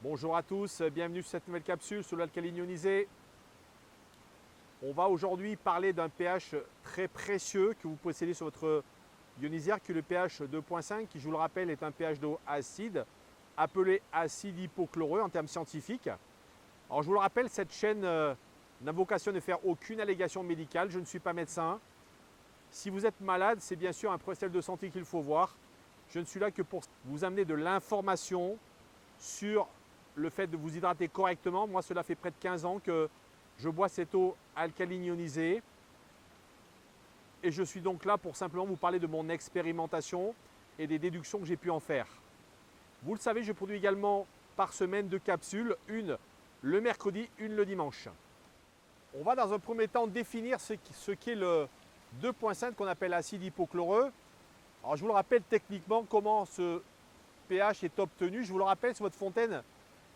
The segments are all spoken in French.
Bonjour à tous, bienvenue sur cette nouvelle capsule sur l'alcaline ionisée. On va aujourd'hui parler d'un pH très précieux que vous possédez sur votre ioniseur, qui est le pH 2.5, qui, je vous le rappelle, est un pH d'eau acide, appelé acide hypochloreux en termes scientifiques. Alors je vous le rappelle, cette chaîne n'a vocation de faire aucune allégation médicale, je ne suis pas médecin. Si vous êtes malade, c'est bien sûr un professionnel de santé qu'il faut voir. Je ne suis là que pour vous amener de l'information sur le fait de vous hydrater correctement. Moi, cela fait près de 15 ans que je bois cette eau alcaline ionisée. Et je suis donc là pour simplement vous parler de mon expérimentation et des déductions que j'ai pu en faire. Vous le savez, je produis également par semaine 2 capsules, une le mercredi, une le dimanche. On va dans un premier temps définir ce qu'est le 2.5 qu'on appelle acide hypochloreux. Alors je vous le rappelle techniquement comment ce pH est obtenu. Je vous le rappelle, sur votre fontaine,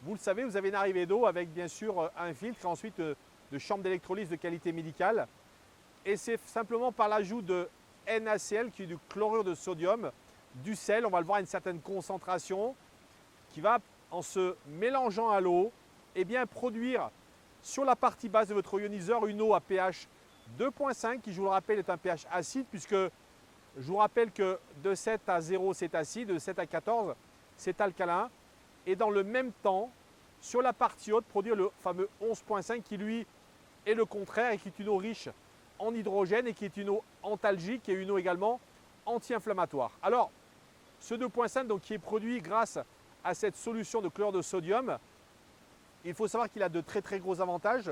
vous le savez, vous avez une arrivée d'eau avec bien sûr un filtre et ensuite de chambre d'électrolyse de qualité médicale. Et c'est simplement par l'ajout de NaCl, qui est du chlorure de sodium, du sel, on va le voir à une certaine concentration, qui va, en se mélangeant à l'eau, eh bien, produire sur la partie basse de votre ioniseur une eau à pH 2.5, qui, je vous le rappelle, est un pH acide, puisque je vous rappelle que de 7 à 0, c'est acide, de 7 à 14, c'est alcalin. Et dans le même temps, sur la partie haute, produire le fameux 11.5 qui, lui, est le contraire et qui est une eau riche en hydrogène et qui est une eau antalgique et une eau également anti-inflammatoire. Alors, ce 2.5 donc, qui est produit grâce à cette solution de chlorure de sodium, il faut savoir qu'il a de très très gros avantages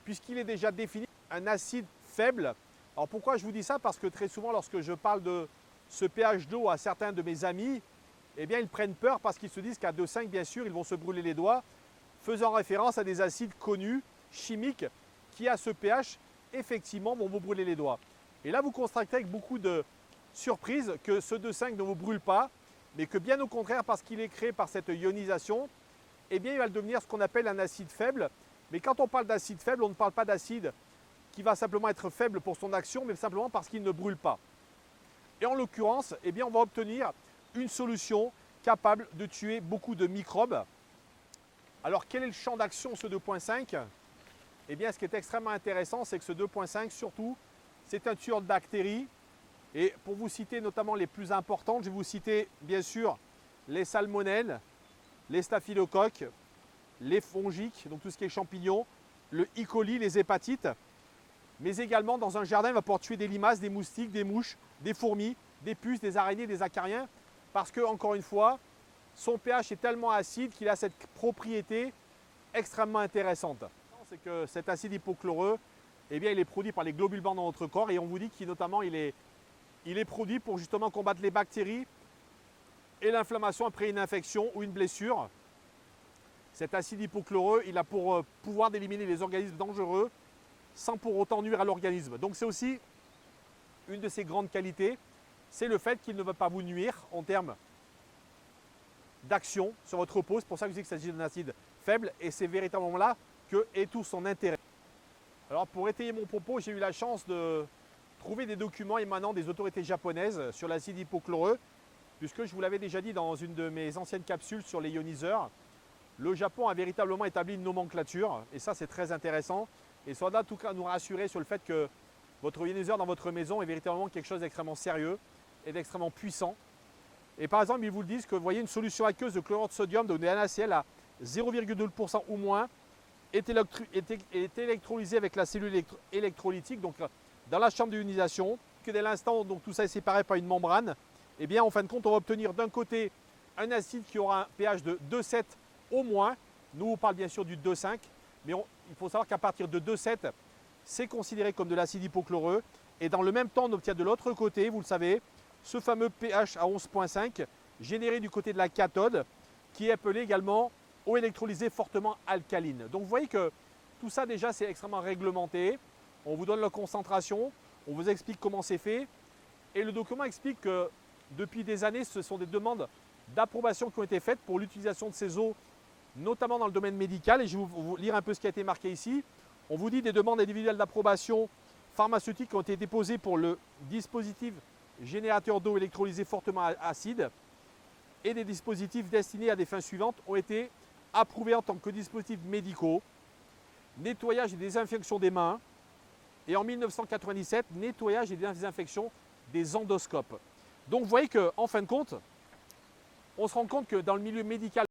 puisqu'il est déjà défini un acide faible. Alors pourquoi je vous dis ça? Parce que très souvent lorsque je parle de ce pH d'eau à certains de mes amis, eh bien ils prennent peur parce qu'ils se disent qu'à 2,5 bien sûr ils vont se brûler les doigts, faisant référence à des acides connus, chimiques, qui à ce pH effectivement vont vous brûler les doigts. Et là vous constatez avec beaucoup de surprise que ce 2,5 ne vous brûle pas, mais que bien au contraire, parce qu'il est créé par cette ionisation, eh bien il va devenir ce qu'on appelle un acide faible. Mais quand on parle d'acide faible, on ne parle pas d'acide qui va simplement être faible pour son action, mais simplement parce qu'il ne brûle pas. Et en l'occurrence, eh bien, on va obtenir une solution capable de tuer beaucoup de microbes. Alors quel est le champ d'action ce 2.5? Eh bien, ce qui est extrêmement intéressant, c'est que ce 2.5, surtout, c'est un tueur de bactéries. Et pour vous citer notamment les plus importantes, je vais vous citer bien sûr les salmonelles, les staphylocoques, les fongiques, donc tout ce qui est champignons, le E. coli, les hépatites, mais également dans un jardin, il va pouvoir tuer des limaces, des moustiques, des mouches, des fourmis, des puces, des araignées, des acariens, parce que, encore une fois, son pH est tellement acide qu'il a cette propriété extrêmement intéressante. C'est que cet acide hypochloreux, eh bien, il est produit par les globules blancs dans notre corps et on vous dit qu'il notamment il est produit pour justement combattre les bactéries et l'inflammation après une infection ou une blessure. Cet acide hypochloreux, il a pour pouvoir d'éliminer les organismes dangereux sans pour autant nuire à l'organisme. Donc c'est aussi une de ses grandes qualités, c'est le fait qu'il ne va pas vous nuire en termes d'action sur votre peau. C'est pour ça que je dis qu'il s'agit d'un acide faible et c'est véritablement là que est tout son intérêt. Alors pour étayer mon propos, j'ai eu la chance de trouver des documents émanant des autorités japonaises sur l'acide hypochloreux, puisque je vous l'avais déjà dit dans une de mes anciennes capsules sur les ioniseurs, le Japon a véritablement établi une nomenclature et ça c'est très intéressant. Et ça doit en tout cas nous rassurer sur le fait que votre ioniseur dans votre maison est véritablement quelque chose d'extrêmement sérieux et d'extrêmement puissant. Et par exemple, ils vous le disent que vous voyez une solution aqueuse de chlorure de sodium de NaCl à 0,2% ou moins est électrolysée avec la cellule électrolytique, donc dans la chambre d'ionisation, que dès l'instant où tout ça est séparé par une membrane, eh bien en fin de compte, on va obtenir d'un côté un acide qui aura un pH de 2,7 au moins. Nous, on parle bien sûr du 2,5, mais il faut savoir qu'à partir de 2,7, c'est considéré comme de l'acide hypochloreux. Et dans le même temps, on obtient de l'autre côté, vous le savez, ce fameux pH à 11,5 généré du côté de la cathode, qui est appelé également eau électrolysée fortement alcaline. Donc vous voyez que tout ça déjà c'est extrêmement réglementé. On vous donne la concentration, on vous explique comment c'est fait. Et le document explique que depuis des années, ce sont des demandes d'approbation qui ont été faites pour l'utilisation de ces eaux, notamment dans le domaine médical. Et je vais vous lire un peu ce qui a été marqué ici. On vous dit des demandes individuelles d'approbation pharmaceutique qui ont été déposées pour le dispositif générateur d'eau électrolysée fortement acide et des dispositifs destinés à des fins suivantes ont été approuvé en tant que dispositifs médicaux, nettoyage et désinfection des mains, et en 1997, nettoyage et désinfection des endoscopes. Donc vous voyez qu'en fin de compte, on se rend compte que dans le milieu médical,